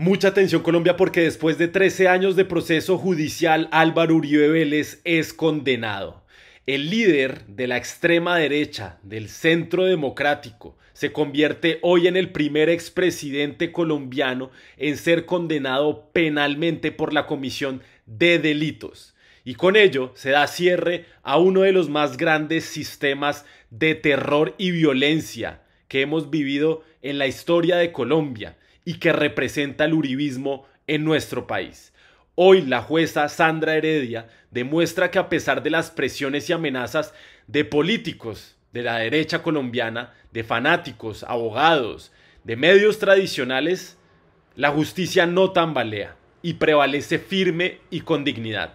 Mucha atención Colombia porque después de 13 años de proceso judicial, Álvaro Uribe Vélez es condenado. El líder de la extrema derecha, del centro democrático, se convierte hoy en el primer expresidente colombiano en ser condenado penalmente por la comisión de delitos. Y con ello se da cierre a uno de los más grandes sistemas de terror y violencia que hemos vivido en la historia de Colombia y que representa el uribismo en nuestro país. Hoy la jueza Sandra Heredia demuestra que a pesar de las presiones y amenazas de políticos de la derecha colombiana, de fanáticos, abogados, de medios tradicionales, la justicia no tambalea y prevalece firme y con dignidad.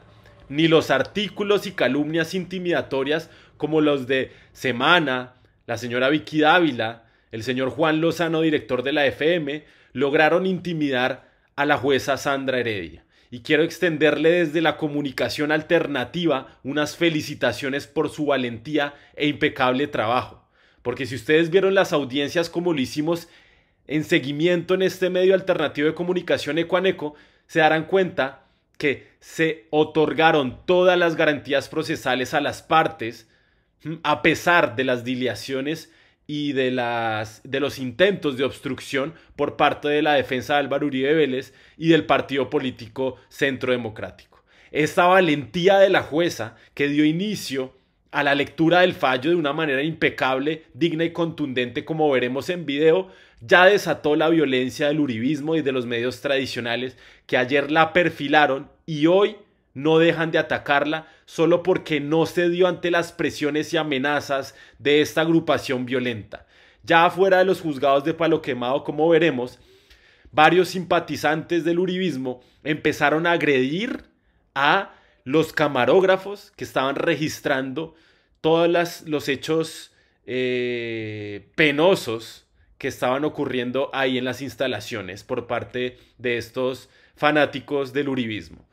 Ni los artículos y calumnias intimidatorias como los de Semana, la señora Vicky Dávila, el señor Juan Lozano, director de la FM, lograron intimidar a la jueza Sandra Heredia. Y quiero extenderle desde la comunicación alternativa unas felicitaciones por su valentía e impecable trabajo. Porque si ustedes vieron las audiencias como lo hicimos en seguimiento en este medio alternativo de comunicación Ecuaneco, se darán cuenta que se otorgaron todas las garantías procesales a las partes, a pesar de las dilaciones y de los intentos de obstrucción por parte de la defensa de Álvaro Uribe Vélez y del partido político Centro Democrático. Esta valentía de la jueza que dio inicio a la lectura del fallo de una manera impecable, digna y contundente, como veremos en video, ya desató la violencia del uribismo y de los medios tradicionales que ayer la perfilaron y hoy no dejan de atacarla solo porque no se dio ante las presiones y amenazas de esta agrupación violenta. Ya afuera de los juzgados de Palo Quemado, como veremos, varios simpatizantes del uribismo empezaron a agredir a los camarógrafos que estaban registrando todos los hechos penosos que estaban ocurriendo ahí en las instalaciones por parte de estos fanáticos del uribismo.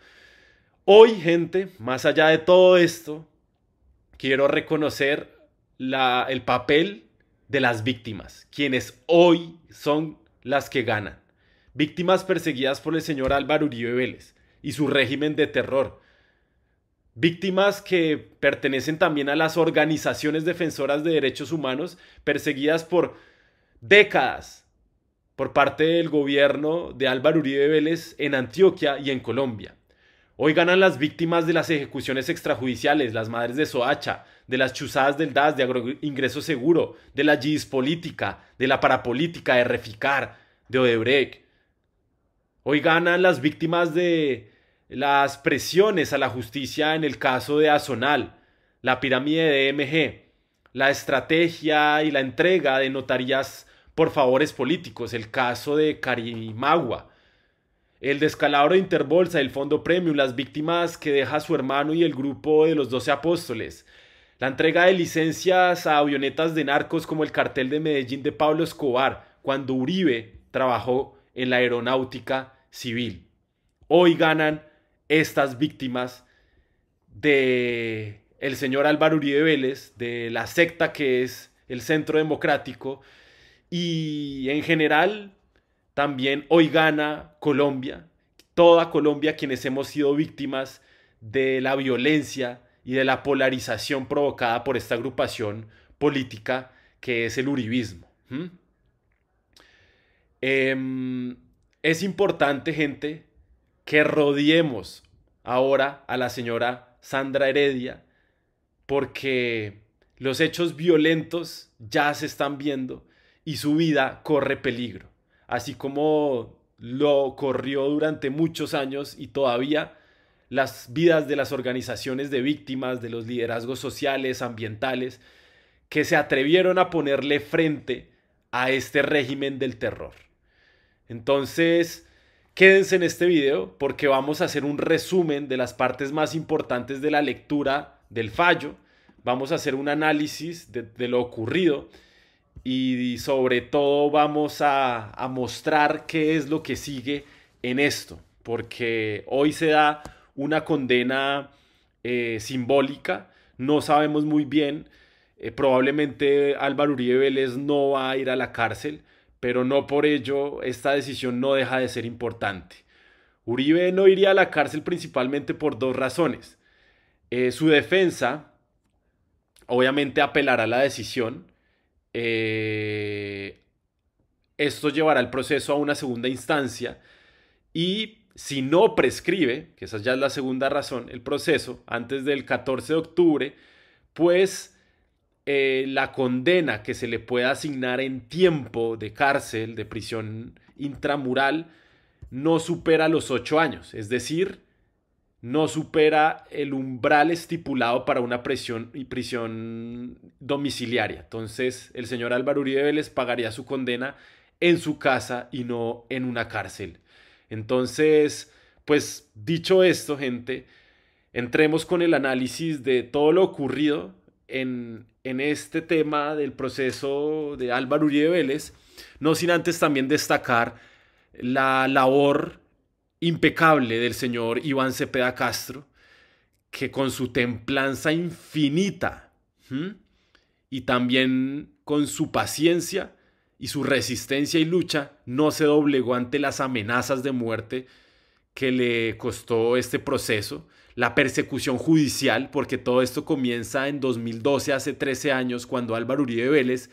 Hoy, gente, más allá de todo esto, quiero reconocer el papel de las víctimas, quienes hoy son las que ganan. Víctimas perseguidas por el señor Álvaro Uribe Vélez y su régimen de terror. Víctimas que pertenecen también a las organizaciones defensoras de derechos humanos perseguidas por décadas por parte del gobierno de Álvaro Uribe Vélez en Antioquia y en Colombia. Hoy ganan las víctimas de las ejecuciones extrajudiciales, las madres de Soacha, de las chuzadas del DAS, de Agroingreso Seguro, de la GIS política, de la parapolítica, de Reficar, de Odebrecht. Hoy ganan las víctimas de las presiones a la justicia en el caso de Azonal, la pirámide de EMG, la estrategia y la entrega de notarías por favores políticos, el caso de Carimagua, el descalabro de Interbolsa, el Fondo Premium, las víctimas que deja su hermano y el grupo de los 12 apóstoles, la entrega de licencias a avionetas de narcos como el cartel de Medellín de Pablo Escobar, cuando Uribe trabajó en la aeronáutica civil. Hoy ganan estas víctimas de el señor Álvaro Uribe Vélez, de la secta que es el Centro Democrático, y en general también hoy gana Colombia, toda Colombia, quienes hemos sido víctimas de la violencia y de la polarización provocada por esta agrupación política que es el uribismo. Es importante, gente, que rodeemos ahora a la señora Sandra Heredia porque los hechos violentos ya se están viendo y su vida corre peligro, así como lo corrió durante muchos años y todavía las vidas de las organizaciones de víctimas, de los liderazgos sociales, ambientales, que se atrevieron a ponerle frente a este régimen del terror. Entonces, quédense en este video porque vamos a hacer un resumen de las partes más importantes de la lectura del fallo. Vamos a hacer un análisis de lo ocurrido y sobre todo vamos a mostrar qué es lo que sigue en esto. Porque hoy se da una condena simbólica, no sabemos muy bien, probablemente Álvaro Uribe Vélez no va a ir a la cárcel, pero no por ello esta decisión no deja de ser importante. Uribe no iría a la cárcel principalmente por dos razones. Su defensa obviamente apelará a la decisión. Eh, Esto llevará el proceso a una segunda instancia y si no prescribe, que esa ya es la segunda razón, el proceso antes del 14 de octubre, pues la condena que se le pueda asignar en tiempo de cárcel, de prisión intramural, no supera los 8 años. Es decir, no supera el umbral estipulado para una prisión domiciliaria. Entonces, el señor Álvaro Uribe Vélez pagaría su condena en su casa y no en una cárcel. Entonces, pues dicho esto, gente, entremos con el análisis de todo lo ocurrido en este tema del proceso de Álvaro Uribe Vélez, no sin antes también destacar la labor impecable del señor Iván Cepeda Castro, que con su templanza infinita, ¿m?, y también con su paciencia y su resistencia y lucha, no se doblegó ante las amenazas de muerte que le costó este proceso, la persecución judicial, porque todo esto comienza en 2012, hace 13 años, cuando Álvaro Uribe Vélez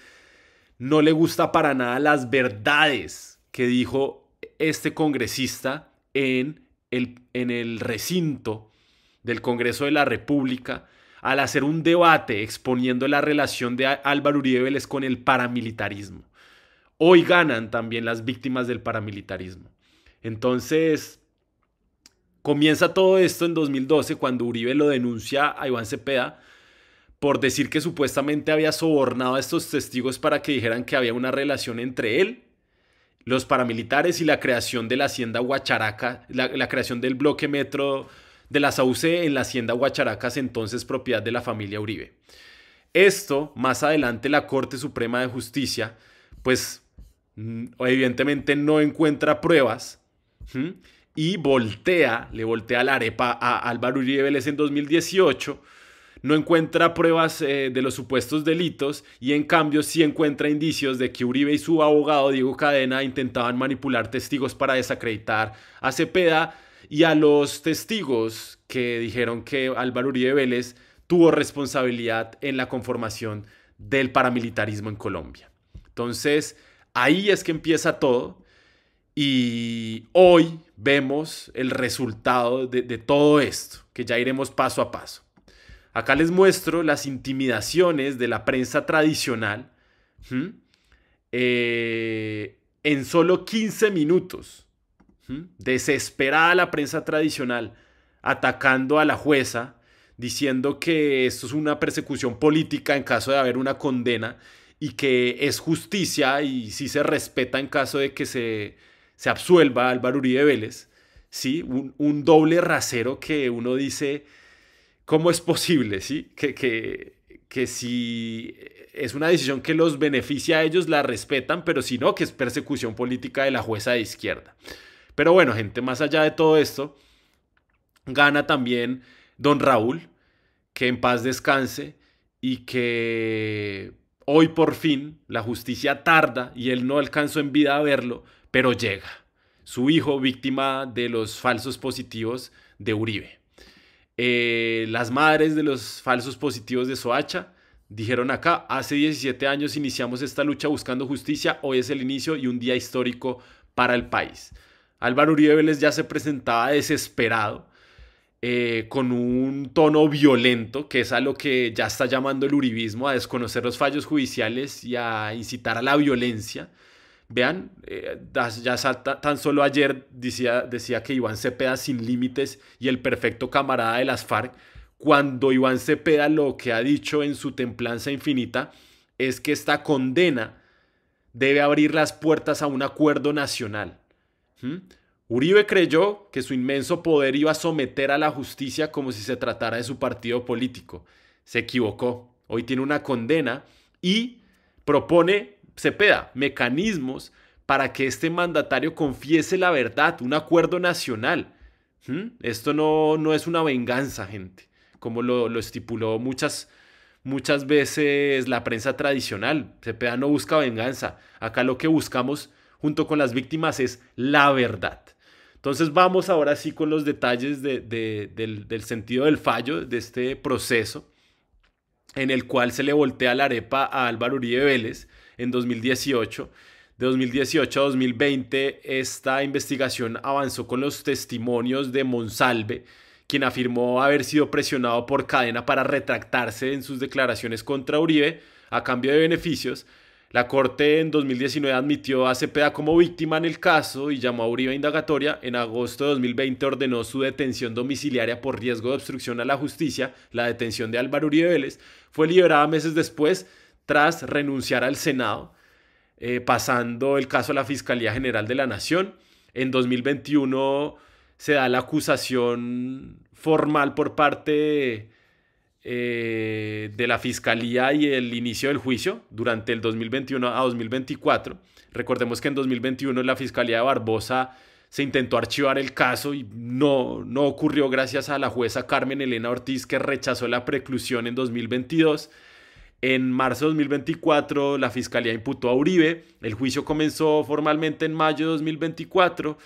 no le gusta para nada las verdades que dijo este congresista en el recinto del Congreso de la República al hacer un debate exponiendo la relación de Álvaro Uribe Vélez con el paramilitarismo. Hoy ganan también las víctimas del paramilitarismo. Entonces, comienza todo esto en 2012 cuando Uribe lo denuncia a Iván Cepeda por decir que supuestamente había sobornado a estos testigos para que dijeran que había una relación entre él, los paramilitares y la creación de la hacienda Guacharaca, la creación del bloque metro de la Sauce en la hacienda Guacharacas, entonces propiedad de la familia Uribe. Esto, más adelante la Corte Suprema de Justicia, pues evidentemente no encuentra pruebas, y le voltea la arepa a Álvaro Uribe Vélez en 2018, no encuentra pruebas de los supuestos delitos y en cambio sí encuentra indicios de que Uribe y su abogado Diego Cadena intentaban manipular testigos para desacreditar a Cepeda y a los testigos que dijeron que Álvaro Uribe Vélez tuvo responsabilidad en la conformación del paramilitarismo en Colombia. Entonces, ahí es que empieza todo y hoy vemos el resultado de todo esto, que ya iremos paso a paso. Acá les muestro las intimidaciones de la prensa tradicional en solo 15 minutos. Desesperada la prensa tradicional atacando a la jueza, diciendo que esto es una persecución política en caso de haber una condena y que es justicia y sí se respeta en caso de que se absuelva a Álvaro Uribe Vélez. ¿Sí? Un doble rasero que uno dice, ¿cómo es posible? ¿Sí? Que si es una decisión que los beneficia a ellos, la respetan, pero si no, que es persecución política de la jueza de izquierda. Pero bueno, gente, más allá de todo esto, gana también don Raúl, que en paz descanse y que hoy por fin la justicia tarda y él no alcanzó en vida a verlo, pero llega. Su hijo víctima de los falsos positivos de Uribe. Las madres de los falsos positivos de Soacha dijeron acá, hace 17 años iniciamos esta lucha buscando justicia, hoy es el inicio y un día histórico para el país. Álvaro Uribe Vélez ya se presentaba desesperado, con un tono violento, que es a lo que ya está llamando el uribismo, a desconocer los fallos judiciales y a incitar a la violencia. Vean, tan solo ayer decía que Iván Cepeda sin límites y el perfecto camarada de las FARC, cuando Iván Cepeda lo que ha dicho en su templanza infinita es que esta condena debe abrir las puertas a un acuerdo nacional. Uribe creyó que su inmenso poder iba a someter a la justicia como si se tratara de su partido político. Se equivocó. Hoy tiene una condena y propone Cepeda mecanismos para que este mandatario confiese la verdad, un acuerdo nacional. Esto no es una venganza, gente, como lo estipuló muchas muchas veces la prensa tradicional. Cepeda no busca venganza. Acá lo que buscamos junto con las víctimas es la verdad. Entonces vamos ahora sí con los detalles del sentido del fallo, de este proceso en el cual se le voltea la arepa a Álvaro Uribe Vélez en 2018. De 2018 a 2020 esta investigación avanzó con los testimonios de Monsalve, quien afirmó haber sido presionado por Cadena para retractarse en sus declaraciones contra Uribe a cambio de beneficios. La Corte en 2019 admitió a Cepeda como víctima en el caso y llamó a Uribe a indagatoria. En agosto de 2020 ordenó su detención domiciliaria por riesgo de obstrucción a la justicia. La detención de Álvaro Uribe Vélez fue liberada meses después tras renunciar al Senado, pasando el caso a la Fiscalía General de la Nación. En 2021 se da la acusación formal por parte de la Fiscalía y el inicio del juicio durante el 2021 a 2024. Recordemos que en 2021 la Fiscalía de Barbosa se intentó archivar el caso y no ocurrió gracias a la jueza Carmen Elena Ortiz, que rechazó la preclusión en 2022. En marzo de 2024 la Fiscalía imputó a Uribe. El juicio comenzó formalmente en mayo de 2024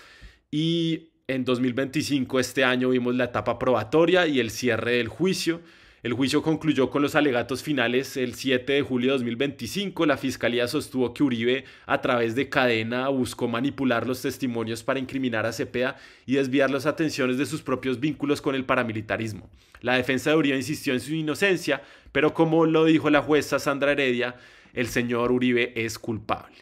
y en 2025, este año, vimos la etapa probatoria y el cierre del juicio. El juicio concluyó con los alegatos finales el 7 de julio de 2025. La Fiscalía sostuvo que Uribe, a través de Cadena, buscó manipular los testimonios para incriminar a Cepeda y desviar las atenciones de sus propios vínculos con el paramilitarismo. La defensa de Uribe insistió en su inocencia, pero como lo dijo la jueza Sandra Heredia, el señor Uribe es culpable.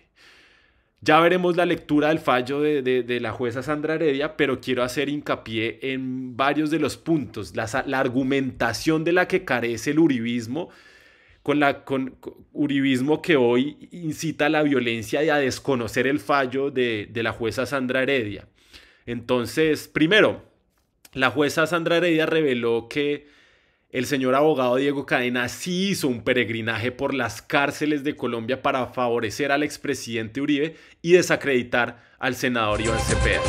Ya veremos la lectura del fallo de la jueza Sandra Heredia, pero quiero hacer hincapié en varios de los puntos. La argumentación de la que carece el uribismo, con uribismo que hoy incita a la violencia y a desconocer el fallo de la jueza Sandra Heredia. Entonces, primero, la jueza Sandra Heredia reveló que el señor abogado Diego Cadena sí hizo un peregrinaje por las cárceles de Colombia para favorecer al expresidente Uribe y desacreditar al senador Iván Cepeda.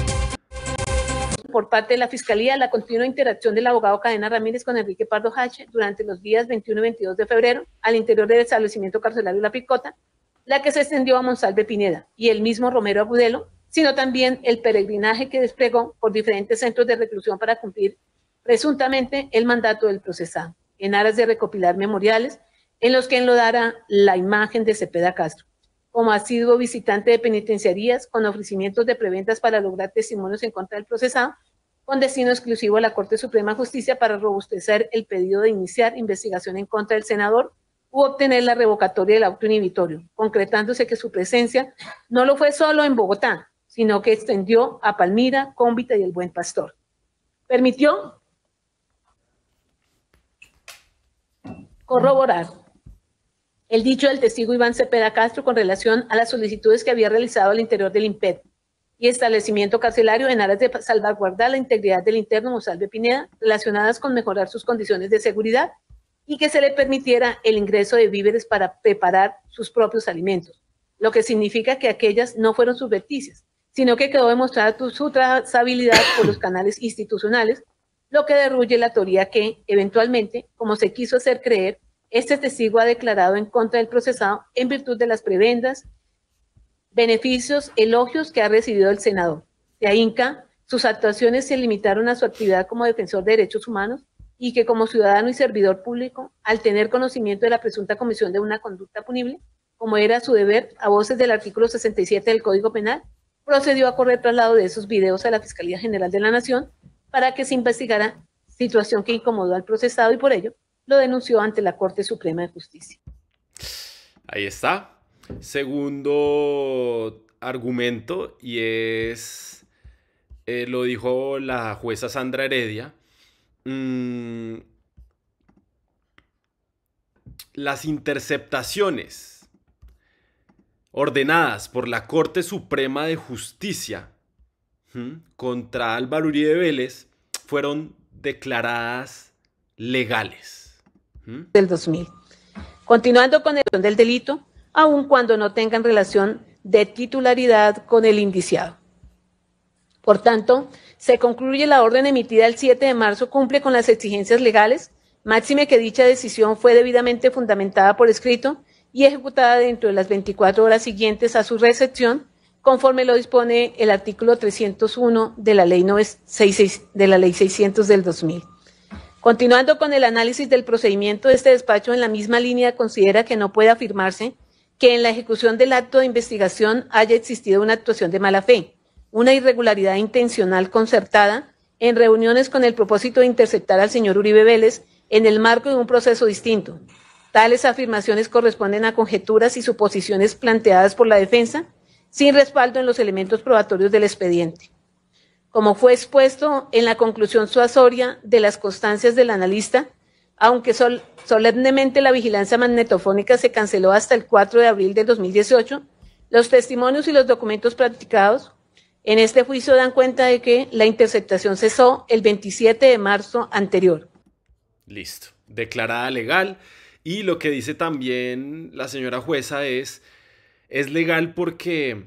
Por parte de la Fiscalía, la continua interacción del abogado Cadena Ramírez con Enrique Pardo Hache durante los días 21 y 22 de febrero al interior del establecimiento carcelario La Picota, la que se extendió a Monsalve Pineda y el mismo Romero Agudelo, sino también el peregrinaje que desplegó por diferentes centros de reclusión para cumplir presuntamente el mandato del procesado, en aras de recopilar memoriales en los que enlodara la imagen de Cepeda Castro, como asiduo visitante de penitenciarías con ofrecimientos de preventas para lograr testimonios en contra del procesado, con destino exclusivo a la Corte Suprema de Justicia para robustecer el pedido de iniciar investigación en contra del senador u obtener la revocatoria del auto inhibitorio, concretándose que su presencia no lo fue solo en Bogotá, sino que extendió a Palmira, Cómbita y El Buen Pastor. Permitió corroborar el dicho del testigo Iván Cepeda Castro con relación a las solicitudes que había realizado al interior del IMPED y establecimiento carcelario en aras de salvaguardar la integridad del interno Monsalve Pineda, relacionadas con mejorar sus condiciones de seguridad y que se le permitiera el ingreso de víveres para preparar sus propios alimentos, lo que significa que aquellas no fueron subverticias, sino que quedó demostrada su trazabilidad por los canales institucionales, lo que derruye la teoría que, eventualmente, como se quiso hacer creer, este testigo ha declarado en contra del procesado en virtud de las prebendas, beneficios, elogios que ha recibido el senador. De ahínca, sus actuaciones se limitaron a su actividad como defensor de derechos humanos y que como ciudadano y servidor público, al tener conocimiento de la presunta comisión de una conducta punible, como era su deber a voces del artículo 67 del Código Penal, procedió a correr traslado de esos videos a la Fiscalía General de la Nación para que se investigara, situación que incomodó al procesado y por ello lo denunció ante la Corte Suprema de Justicia. Ahí está. Segundo argumento, y es, lo dijo la jueza Sandra Heredia, las interceptaciones ordenadas por la Corte Suprema de Justicia contra Álvaro Uribe Vélez fueron declaradas legales. Del 2000. Continuando con el del delito, aun cuando no tengan relación de titularidad con el indiciado. Por tanto, se concluye la orden emitida el 7 de marzo cumple con las exigencias legales Máxime que dicha decisión fue debidamente fundamentada por escrito y ejecutada dentro de las 24 horas siguientes a su recepción, conforme lo dispone el artículo 301 de la Ley 600 del 2000. Continuando con el análisis del procedimiento de este despacho, en la misma línea considera que no puede afirmarse que en la ejecución del acto de investigación haya existido una actuación de mala fe, una irregularidad intencional concertada en reuniones con el propósito de interceptar al señor Uribe Vélez en el marco de un proceso distinto. Tales afirmaciones corresponden a conjeturas y suposiciones planteadas por la defensa, sin respaldo en los elementos probatorios del expediente. Como fue expuesto en la conclusión suasoria de las constancias del analista, aunque solemnemente la vigilancia magnetofónica se canceló hasta el 4 de abril de 2018, los testimonios y los documentos practicados en este juicio dan cuenta de que la interceptación cesó el 27 de marzo anterior. Listo, declarada legal. Y lo que dice también la señora jueza es legal porque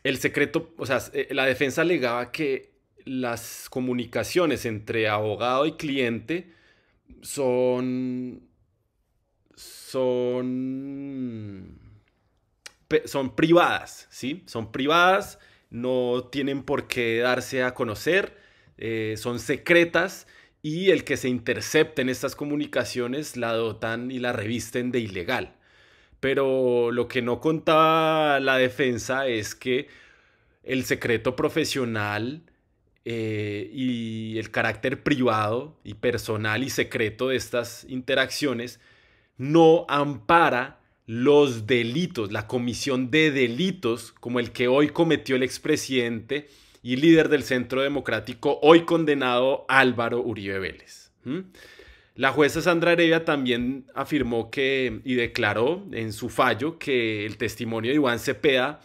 el secreto, o sea, la defensa alegaba que las comunicaciones entre abogado y cliente son privadas, ¿sí? Son privadas, no tienen por qué darse a conocer, son secretas, y el que se intercepten estas comunicaciones la dotan y la revisten de ilegal. Pero lo que no contaba la defensa es que el secreto profesional y el carácter privado y personal y secreto de estas interacciones no ampara los delitos, la comisión de delitos como el que hoy cometió el expresidente y líder del Centro Democrático, hoy condenado, Álvaro Uribe Vélez. La jueza Sandra Heredia también afirmó y declaró en su fallo que el testimonio de Iván Cepeda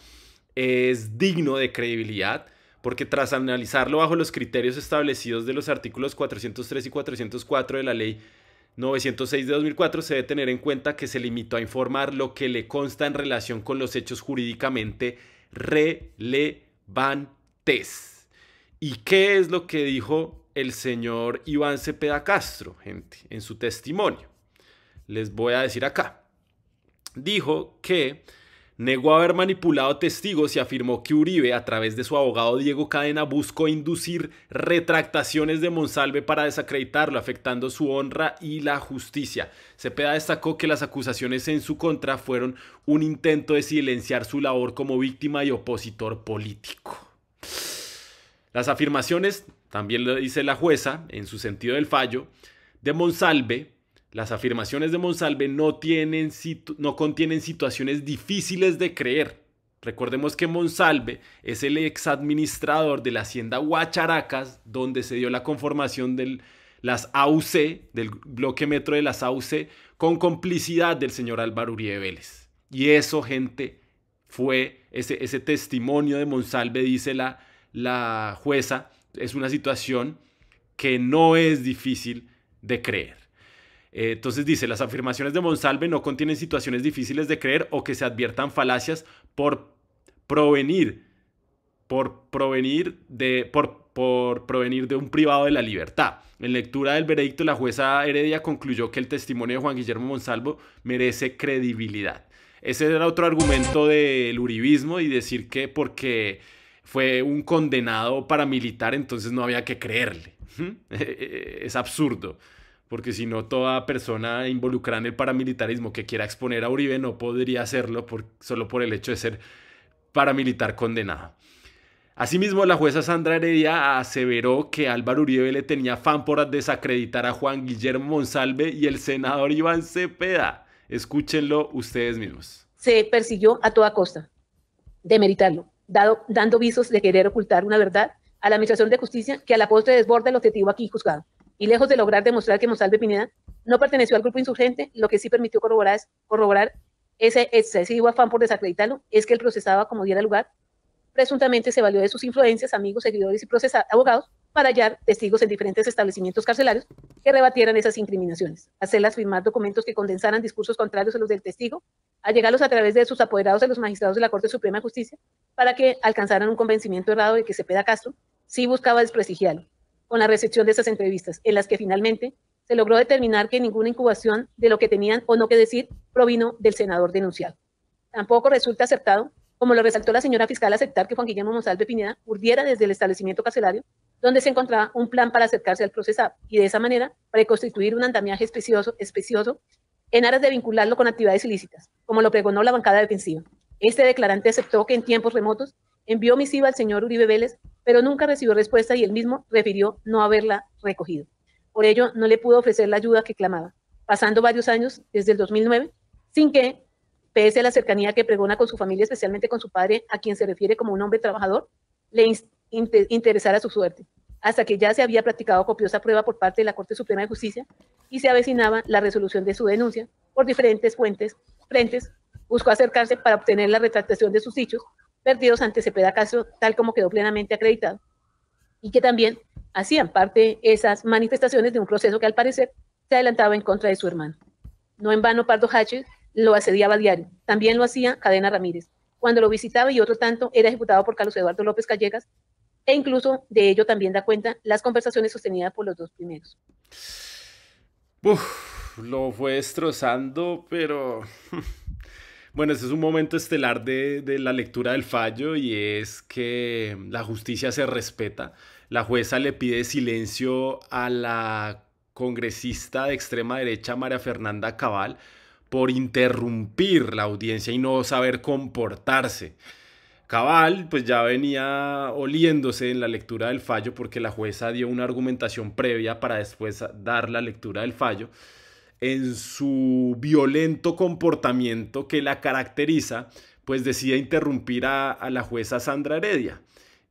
es digno de credibilidad, porque tras analizarlo bajo los criterios establecidos de los artículos 403 y 404 de la Ley 906 de 2004, se debe tener en cuenta que se limitó a informar lo que le consta en relación con los hechos jurídicamente relevantes. ¿Y qué es lo que dijo el señor Iván Cepeda Castro, gente, en su testimonio? Les voy a decir acá. Dijo que negó haber manipulado testigos y afirmó que Uribe, a través de su abogado Diego Cadena, buscó inducir retractaciones de Monsalve para desacreditarlo, afectando su honra y la justicia. Cepeda destacó que las acusaciones en su contra fueron un intento de silenciar su labor como víctima y opositor político. Las afirmaciones, también lo dice la jueza en su sentido del fallo, de Monsalve, las afirmaciones de Monsalve no contienen situaciones difíciles de creer. Recordemos que Monsalve es el exadministrador de la hacienda Guacharacas, donde se dio la conformación de las AUC, del bloque metro de las AUC, con complicidad del señor Álvaro Uribe Vélez. Y eso, gente, fue ese testimonio de Monsalve, dice la jueza, es una situación que no es difícil de creer. Entonces dice, las afirmaciones de Monsalve no contienen situaciones difíciles de creer o que se adviertan falacias por provenir de un privado de la libertad. En lectura del veredicto, la jueza Heredia concluyó que el testimonio de Juan Guillermo Monsalve merece credibilidad. Ese era otro argumento del uribismo, y decir que porque fue un condenado paramilitar entonces no había que creerle. Es absurdo, porque si no, toda persona involucrada en el paramilitarismo que quiera exponer a Uribe no podría hacerlo solo por el hecho de ser paramilitar condenado. Asimismo, la jueza Sandra Heredia aseveró que Álvaro Uribe le tenía afán por desacreditar a Juan Guillermo Monsalve y el senador Iván Cepeda. Escúchenlo ustedes mismos. Se persiguió a toda costa demeritarlo, dando visos de querer ocultar una verdad a la Administración de Justicia que a la postre desborda el objetivo aquí juzgado. Y lejos de lograr demostrar que Monsalve Pineda no perteneció al grupo insurgente, lo que sí permitió corroborar ese excesivo afán por desacreditarlo es que el procesado, como diera lugar, presuntamente se valió de sus influencias, amigos, seguidores y abogados para hallar testigos en diferentes establecimientos carcelarios que rebatieran esas incriminaciones, hacerlas firmar documentos que condensaran discursos contrarios a los del testigo, a llegarlos a través de sus apoderados a los magistrados de la Corte Suprema de Justicia para que alcanzaran un convencimiento errado de que Cepeda Castro sí buscaba desprestigiarlo, con la recepción de esas entrevistas, en las que finalmente se logró determinar que ninguna incubación de lo que tenían o no que decir provino del senador denunciado. Tampoco resulta acertado, como lo resaltó la señora fiscal, aceptar que Juan Guillermo Monsalve Pineda urdiera desde el establecimiento carcelario donde se encontraba un plan para acercarse al procesado y de esa manera preconstituir un andamiaje especioso en aras de vincularlo con actividades ilícitas, como lo pregonó la bancada defensiva. Este declarante aceptó que en tiempos remotos envió misiva al señor Uribe Vélez, pero nunca recibió respuesta y él mismo refirió no haberla recogido. Por ello, no le pudo ofrecer la ayuda que clamaba, pasando varios años desde el 2009, sin que, pese a la cercanía que pregona con su familia, especialmente con su padre, a quien se refiere como un hombre trabajador, le interesara su suerte, hasta que ya se había practicado copiosa prueba por parte de la Corte Suprema de Justicia y se avecinaba la resolución de su denuncia por diferentes frentes, buscó acercarse para obtener la retractación de sus dichos perdidos ante Cepeda Castro, tal como quedó plenamente acreditado, y que también hacían parte esas manifestaciones de un proceso que al parecer se adelantaba en contra de su hermano. No en vano Pardo Haches lo asediaba a diario, también lo hacía Cadena Ramírez, cuando lo visitaba, y otro tanto era ejecutado por Carlos Eduardo López Callejas, e incluso de ello también da cuenta las conversaciones sostenidas por los dos primeros. Lo fue destrozando, pero bueno, ese es un momento estelar de la lectura del fallo, y es que la justicia se respeta. La jueza le pide silencio a la congresista de extrema derecha María Fernanda Cabal por interrumpir la audiencia y no saber comportarse. Cabal pues ya venía oliéndose en la lectura del fallo porque la jueza dio una argumentación previa para después dar la lectura del fallo. En su violento comportamiento que la caracteriza, pues decide interrumpir a la jueza Sandra Heredia,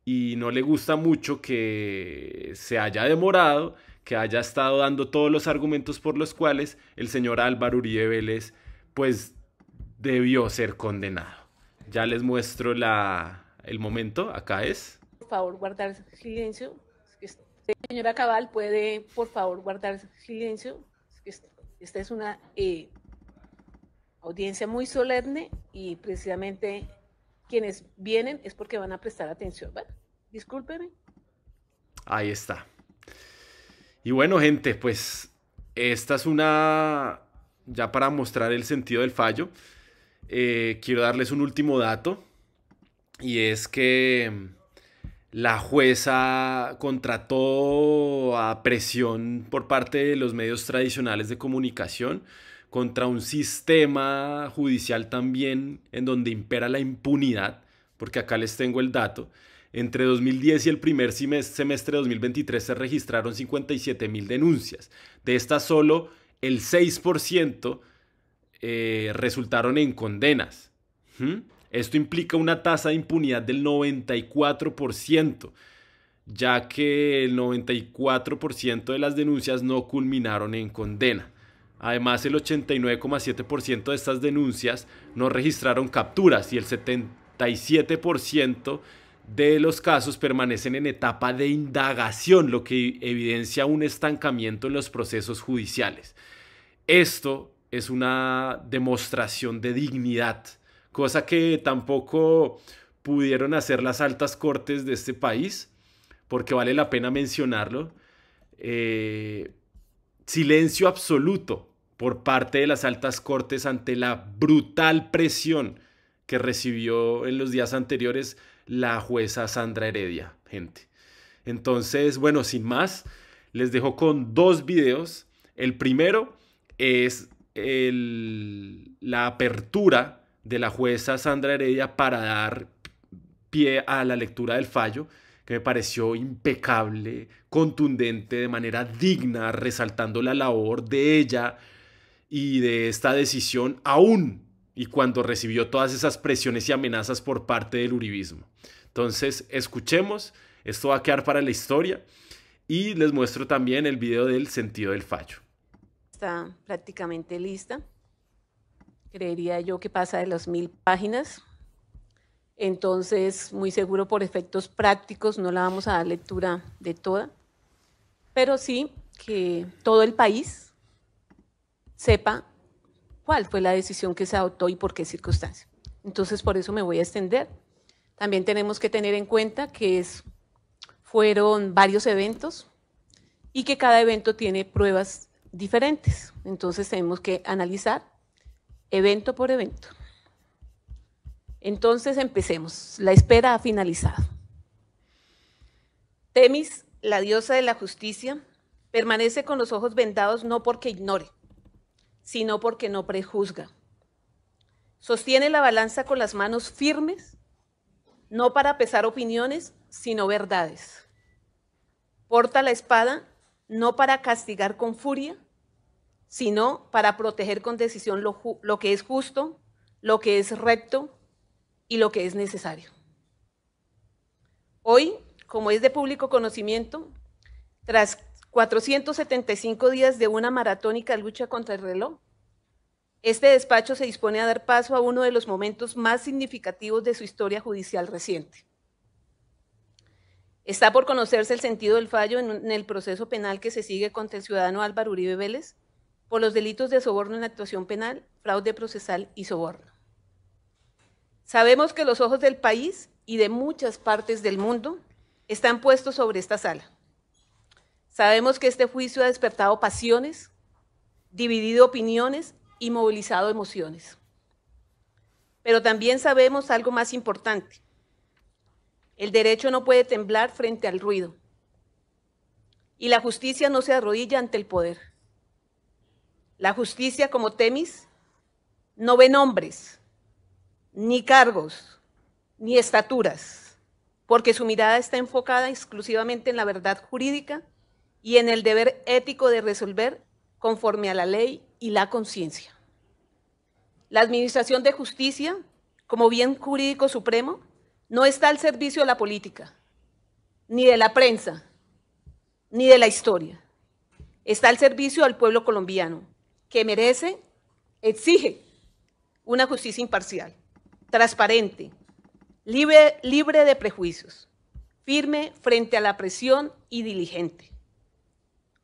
y no le gusta mucho que se haya demorado, que haya estado dando todos los argumentos por los cuales el señor Álvaro Uribe Vélez pues debió ser condenado. Ya les muestro el momento, acá es. Por favor, guardar silencio. Señora Cabal, ¿puede por favor guardar silencio? Esta es una audiencia muy solemne y precisamente quienes vienen es porque van a prestar atención. Bueno, discúlpenme. Ahí está. Y bueno, gente, pues esta es una... Ya para mostrar el sentido del fallo, quiero darles un último dato, y es que la jueza contrató a presión por parte de los medios tradicionales de comunicación contra un sistema judicial también en donde impera la impunidad, porque acá les tengo el dato. Entre 2010 y el primer semestre de 2023 se registraron 57.000 denuncias. De estas solo el 6% resultaron en condenas. Esto implica una tasa de impunidad del 94%, ya que el 94% de las denuncias no culminaron en condena. Además, el 89,7% de estas denuncias no registraron capturas y el 77% de los casos permanecen en etapa de indagación, lo que evidencia un estancamiento en los procesos judiciales. Esto es una demostración de dignidad, cosa que tampoco pudieron hacer las altas cortes de este país, porque vale la pena mencionarlo. Silencio absoluto por parte de las altas cortes ante la brutal presión que recibió en los días anteriores la jueza Sandra Heredia, gente. Entonces, bueno, sin más, les dejo con dos videos. El primero es la apertura de la jueza Sandra Heredia para dar pie a la lectura del fallo, que me pareció impecable, contundente, de manera digna, resaltando la labor de ella y de esta decisión aún y cuando recibió todas esas presiones y amenazas por parte del uribismo. Entonces, escuchemos, esto va a quedar para la historia, y les muestro también el video del sentido del fallo. Está prácticamente lista. Creería yo que pasa de las 1000 páginas. Entonces, muy seguro por efectos prácticos no la vamos a dar lectura de toda, pero sí que todo el país sepa cuál fue la decisión que se adoptó y por qué circunstancia. Entonces, por eso me voy a extender. También tenemos que tener en cuenta que fueron varios eventos y que cada evento tiene pruebas diferentes. Entonces tenemos que analizar evento por evento. Entonces empecemos. La espera ha finalizado. Temis, la diosa de la justicia, permanece con los ojos vendados no porque ignore, sino porque no prejuzga. Sostiene la balanza con las manos firmes, no para pesar opiniones, sino verdades. Porta la espada no para castigar con furia, sino para proteger con decisión lo que es justo, lo que es recto y lo que es necesario. Hoy, como es de público conocimiento, tras 475 días de una maratónica lucha contra el reloj, este despacho se dispone a dar paso a uno de los momentos más significativos de su historia judicial reciente. Está por conocerse el sentido del fallo en el proceso penal que se sigue contra el ciudadano Álvaro Uribe Vélez por los delitos de soborno en actuación penal, fraude procesal y soborno. Sabemos que los ojos del país y de muchas partes del mundo están puestos sobre esta sala. Sabemos que este juicio ha despertado pasiones, dividido opiniones y movilizado emociones. Pero también sabemos algo más importante. El derecho no puede temblar frente al ruido. Y la justicia no se arrodilla ante el poder. La justicia, como Temis, no ve nombres, ni cargos, ni estaturas, porque su mirada está enfocada exclusivamente en la verdad jurídica y en el deber ético de resolver conforme a la ley y la conciencia. La administración de justicia, como bien jurídico supremo, no está al servicio de la política, ni de la prensa, ni de la historia. Está al servicio del pueblo colombiano, que merece, exige una justicia imparcial, transparente, libre de prejuicios, firme frente a la presión y diligente.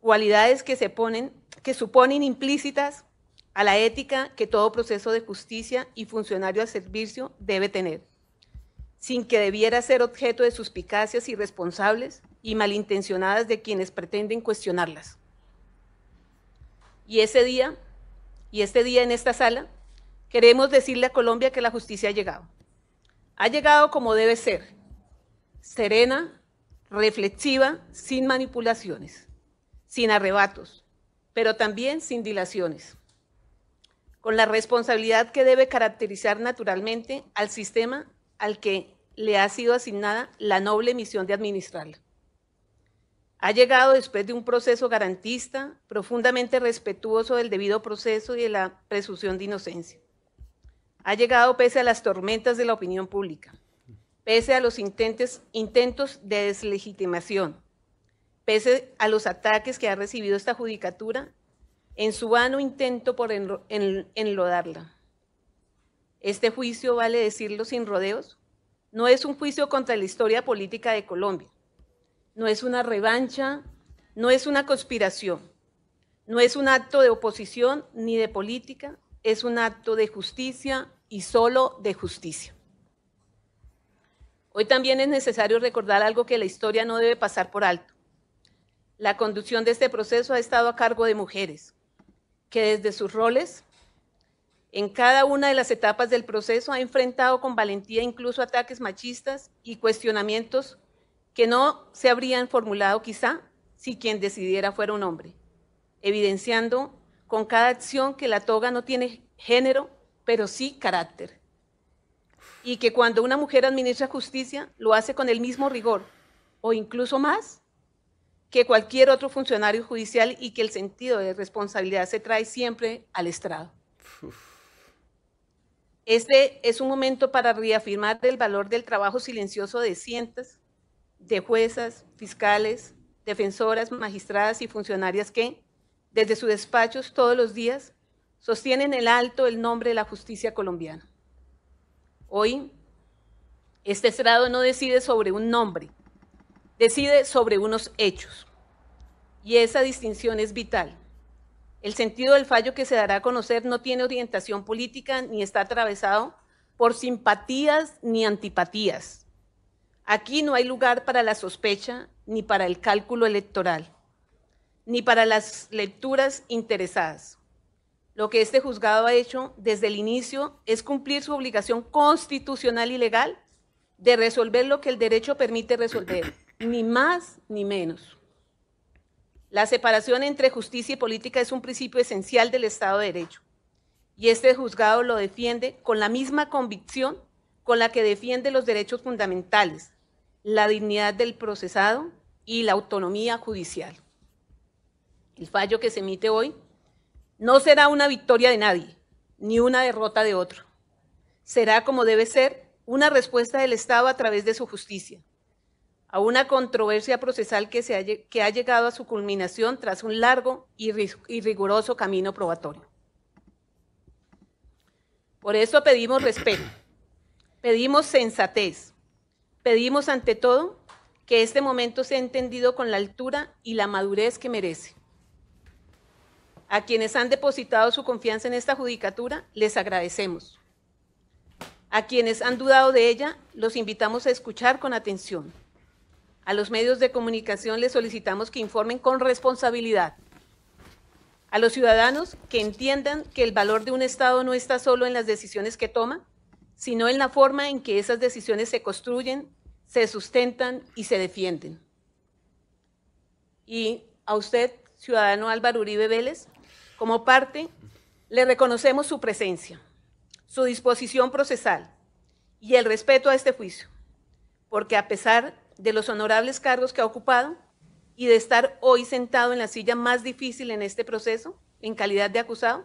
Cualidades que suponen implícitas a la ética que todo proceso de justicia y funcionario al servicio debe tener, sin que debiera ser objeto de suspicacias irresponsables y malintencionadas de quienes pretenden cuestionarlas. Y este día en esta sala, queremos decirle a Colombia que la justicia ha llegado. Ha llegado como debe ser, serena, reflexiva, sin manipulaciones, sin arrebatos, pero también sin dilaciones, con la responsabilidad que debe caracterizar naturalmente al sistema al que le ha sido asignada la noble misión de administrarla. Ha llegado después de un proceso garantista, profundamente respetuoso del debido proceso y de la presunción de inocencia. Ha llegado pese a las tormentas de la opinión pública, pese a los intentos de deslegitimación, pese a los ataques que ha recibido esta judicatura en su vano intento por enlodarla. Este juicio, vale decirlo sin rodeos, no es un juicio contra la historia política de Colombia, no es una revancha, no es una conspiración, no es un acto de oposición ni de política, es un acto de justicia y solo de justicia. Hoy también es necesario recordar algo que la historia no debe pasar por alto. La conducción de este proceso ha estado a cargo de mujeres, que desde sus roles, en cada una de las etapas del proceso, ha enfrentado con valentía incluso ataques machistas y cuestionamientos que no se habrían formulado quizá si quien decidiera fuera un hombre, evidenciando con cada acción que la toga no tiene género, pero sí carácter, y que cuando una mujer administra justicia lo hace con el mismo rigor, o incluso más, que cualquier otro funcionario judicial, y que el sentido de responsabilidad se trae siempre al estrado. Este es un momento para reafirmar el valor del trabajo silencioso de cientos de juezas, fiscales, defensoras, magistradas y funcionarias que, desde sus despachos todos los días, sostienen en alto el nombre de la justicia colombiana. Hoy, este estrado no decide sobre un nombre, decide sobre unos hechos. Y esa distinción es vital. El sentido del fallo que se dará a conocer no tiene orientación política ni está atravesado por simpatías ni antipatías. Aquí no hay lugar para la sospecha ni para el cálculo electoral. ni para las lecturas interesadas. Lo que este juzgado ha hecho desde el inicio es cumplir su obligación constitucional y legal de resolver lo que el derecho permite resolver, ni más ni menos. La separación entre justicia y política es un principio esencial del Estado de Derecho, y este juzgado lo defiende con la misma convicción con la que defiende los derechos fundamentales, la dignidad del procesado y la autonomía judicial. El fallo que se emite hoy no será una victoria de nadie, ni una derrota de otro. Será, como debe ser, una respuesta del Estado a través de su justicia a una controversia procesal que ha llegado a su culminación tras un largo y riguroso camino probatorio. Por eso pedimos respeto, pedimos sensatez, pedimos ante todo que este momento sea entendido con la altura y la madurez que merece. A quienes han depositado su confianza en esta judicatura, les agradecemos. A quienes han dudado de ella, los invitamos a escuchar con atención. A los medios de comunicación les solicitamos que informen con responsabilidad. A los ciudadanos que entiendan que el valor de un Estado no está solo en las decisiones que toma, sino en la forma en que esas decisiones se construyen, se sustentan y se defienden. Y a usted, ciudadano Álvaro Uribe Vélez, como parte, le reconocemos su presencia, su disposición procesal y el respeto a este juicio, porque a pesar de los honorables cargos que ha ocupado y de estar hoy sentado en la silla más difícil en este proceso, en calidad de acusado,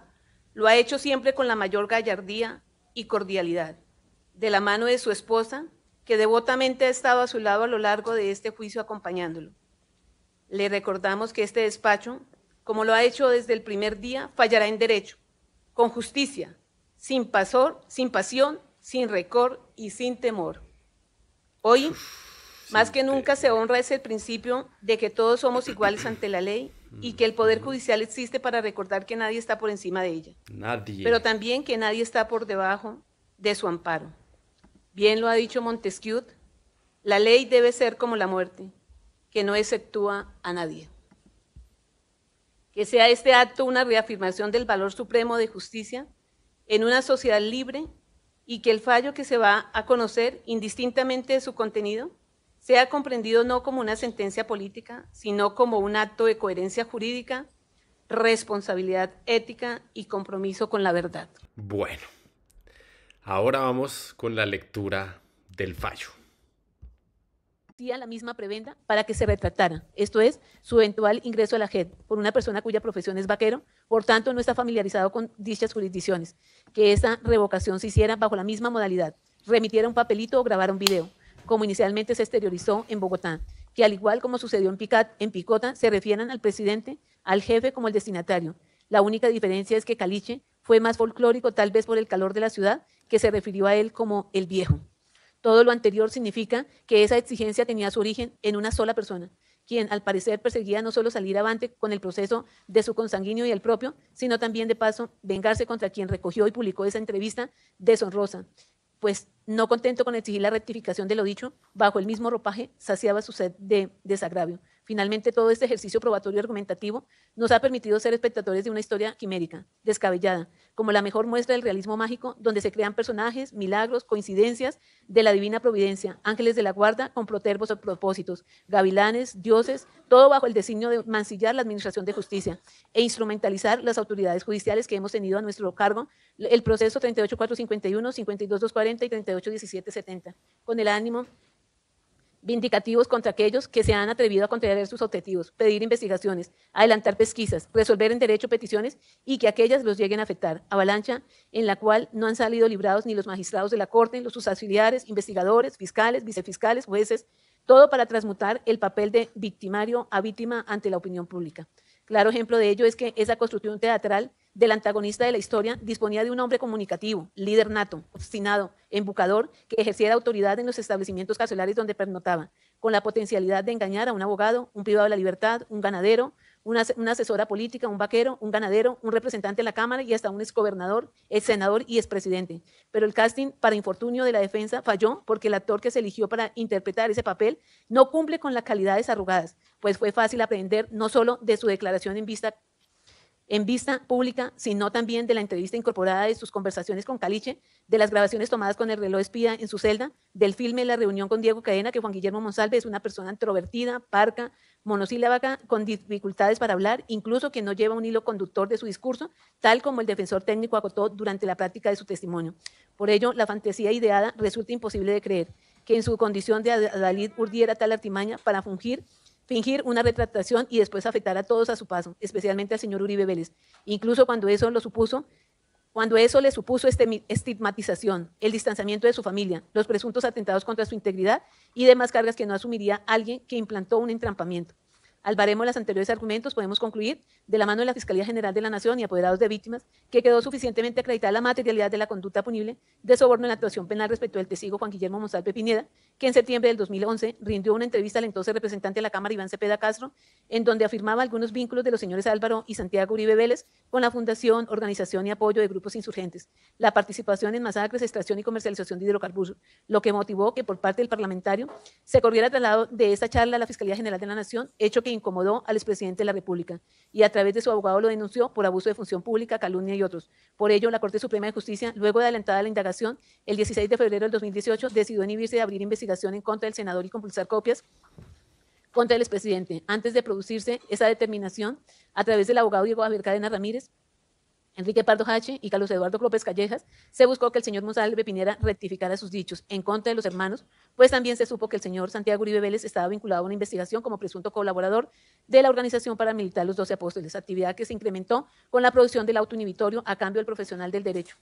lo ha hecho siempre con la mayor gallardía y cordialidad, de la mano de su esposa, que devotamente ha estado a su lado a lo largo de este juicio acompañándolo. Le recordamos que este despacho, como lo ha hecho desde el primer día, fallará en derecho, con justicia, sin pasión, sin récord y sin temor. Hoy, más que nunca se honra ese principio de que todos somos iguales ante la ley y que el Poder Judicial existe para recordar que nadie está por encima de ella. Nadie. Pero también que nadie está por debajo de su amparo. Bien lo ha dicho Montesquieu, la ley debe ser como la muerte, que no exceptúa a nadie. Que sea este acto una reafirmación del valor supremo de justicia en una sociedad libre y que el fallo que se va a conocer, indistintamente de su contenido, sea comprendido no como una sentencia política, sino como un acto de coherencia jurídica, responsabilidad ética y compromiso con la verdad. Bueno, ahora vamos con la lectura del fallo. La misma prebenda para que se retractara, esto es, su eventual ingreso a la JEP por una persona cuya profesión es vaquero, por tanto no está familiarizado con dichas jurisdicciones, que esta revocación se hiciera bajo la misma modalidad, remitiera un papelito o grabara un video, como inicialmente se exteriorizó en Bogotá, que al igual como sucedió en Picota, se refieran al presidente, al jefe como el destinatario. La única diferencia es que Caliche fue más folclórico, tal vez por el calor de la ciudad, que se refirió a él como el viejo. Todo lo anterior significa que esa exigencia tenía su origen en una sola persona, quien al parecer perseguía no solo salir avante con el proceso de su consanguíneo y el propio, sino también de paso vengarse contra quien recogió y publicó esa entrevista deshonrosa, pues no contento con exigir la rectificación de lo dicho, bajo el mismo ropaje saciaba su sed de desagravio. Finalmente, todo este ejercicio probatorio y argumentativo nos ha permitido ser espectadores de una historia quimérica, descabellada, como la mejor muestra del realismo mágico, donde se crean personajes, milagros, coincidencias de la divina providencia, ángeles de la guarda con protervos propósitos, gavilanes, dioses, todo bajo el designio de mancillar la administración de justicia e instrumentalizar las autoridades judiciales que hemos tenido a nuestro cargo, el proceso 38451, 52240 y 381770, con el ánimo vindicativos contra aquellos que se han atrevido a contrariar sus objetivos, pedir investigaciones, adelantar pesquisas, resolver en derecho peticiones y que aquellas los lleguen a afectar. Avalancha en la cual no han salido librados ni los magistrados de la Corte, sus auxiliares, investigadores, fiscales, vicefiscales, jueces, todo para transmutar el papel de victimario a víctima ante la opinión pública. Claro ejemplo de ello es que esa construcción teatral del antagonista de la historia disponía de un hombre comunicativo, líder nato, obstinado, embaucador, que ejerciera autoridad en los establecimientos carcelarios donde pernotaba, con la potencialidad de engañar a un abogado, un privado de la libertad, un ganadero, una asesora política, un vaquero, un ganadero, un representante de la Cámara y hasta un exgobernador, exsenador y expresidente. Pero el casting, para infortunio de la defensa, falló porque el actor que se eligió para interpretar ese papel no cumple con las calidades arrogadas, pues fue fácil aprender no solo de su declaración en vista pública, sino también de la entrevista incorporada de sus conversaciones con Caliche, de las grabaciones tomadas con el reloj espía en su celda, del filme La reunión con Diego Cadena, que Juan Guillermo Monsalve es una persona introvertida, parca, monosílaba, con dificultades para hablar, incluso que no lleva un hilo conductor de su discurso, tal como el defensor técnico acotó durante la práctica de su testimonio. Por ello, la fantasía ideada resulta imposible de creer, que en su condición de Adalid urdiera tal artimaña para fingir una retractación y después afectar a todos a su paso, especialmente al señor Uribe Vélez, incluso cuando eso le supuso estigmatización, el distanciamiento de su familia, los presuntos atentados contra su integridad y demás cargas que no asumiría alguien que implantó un entrampamiento. Al baremo de los anteriores argumentos, podemos concluir, de la mano de la Fiscalía General de la Nación y apoderados de víctimas, que quedó suficientemente acreditada la materialidad de la conducta punible de soborno en la actuación penal respecto del testigo Juan Guillermo Monsalve Pineda, que en septiembre del 2011 rindió una entrevista al entonces representante de la Cámara, Iván Cepeda Castro, en donde afirmaba algunos vínculos de los señores Álvaro y Santiago Uribe Vélez con la fundación, organización y apoyo de grupos insurgentes, la participación en masacres, extracción y comercialización de hidrocarburos, lo que motivó que por parte del parlamentario se corriera traslado de esta charla a la Fiscalía General de la Nación, hecho que incomodó al expresidente de la República y a través de su abogado lo denunció por abuso de función pública, calumnia y otros. Por ello, la Corte Suprema de Justicia, luego de adelantada la indagación, el 16 de febrero del 2018, decidió inhibirse de abrir investigación en contra del senador y compulsar copias contra el expresidente. Antes de producirse esa determinación, a través del abogado Diego Javier Cadena Ramírez, Enrique Pardo Hache y Carlos Eduardo López Callejas, se buscó que el señor Monsalve Pineda rectificara sus dichos en contra de los hermanos, pues también se supo que el señor Santiago Uribe Vélez estaba vinculado a una investigación como presunto colaborador de la organización paramilitar Los 12 Apóstoles, actividad que se incrementó con la producción del auto inhibitorio a cambio del profesional del derecho.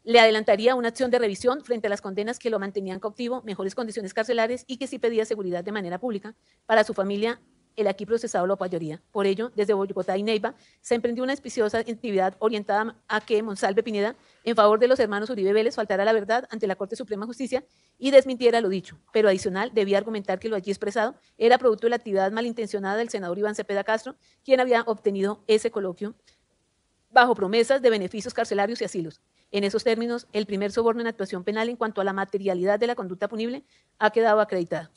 Le adelantaría una acción de revisión frente a las condenas que lo mantenían cautivo, mejores condiciones carcelarias y que sí pedía seguridad de manera pública para su familia. El aquí procesado lo apoyaría. Por ello, desde Bogotá y Neiva se emprendió una auspiciosa actividad orientada a que Monsalve Pineda, en favor de los hermanos Uribe Vélez, faltara la verdad ante la Corte Suprema de Justicia y desmintiera lo dicho. Pero adicional, debía argumentar que lo allí expresado era producto de la actividad malintencionada del senador Iván Cepeda Castro, quien había obtenido ese coloquio bajo promesas de beneficios carcelarios y asilos. En esos términos, el primer soborno en actuación penal en cuanto a la materialidad de la conducta punible ha quedado acreditado.